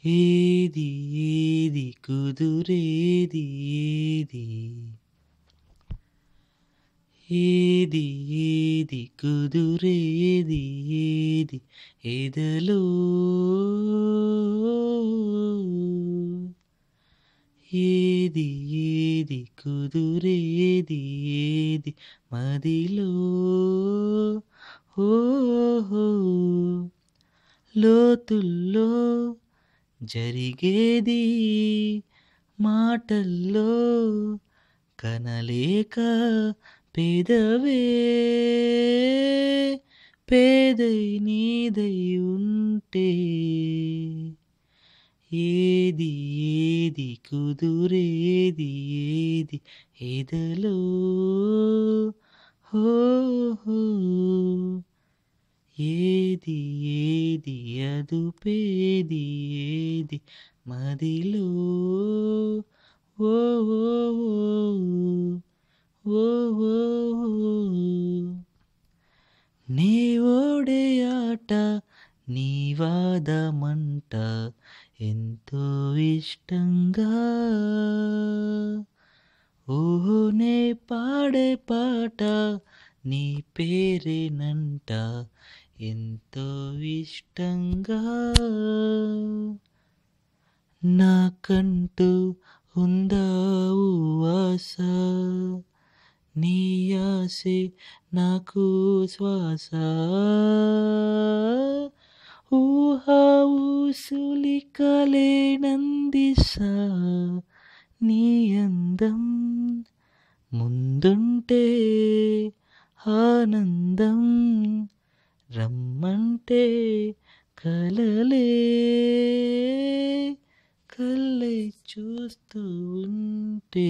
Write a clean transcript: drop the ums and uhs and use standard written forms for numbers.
ఏది ఏది కుదురేది ఏది ఏది ఏది కుదురేది ఏది ఎదలో ఏది ఏది కుదురేది ఏది మదిలో ఓహో లోతుల్లో జరిగేది మాటల్లో కనలేక పేదవే పేదై నీదై ఉంటే ఏది ఏది కుదురేది ఏది ఎదలో హో హో ఏది ఏది అదుపేది ఏది మదిలో ఓ ఓ ఓ ఓ నీ ఓడే ఆట నీ వాదమంట ఎంతో ఇష్టంగా ఓహో నే పాడే పాట నీ పేరేనంట ఎంతో ఇష్టంగా నాకంటూ ఉందా ఆశ నీ ఆశే నాకు శ్వాస ఊహా ఊసులికలేనందిసా నీ అందం ముందుంటే ఆనందం రమ్మంటే కలలే కళ్ళై చూస్తూ ఉంటే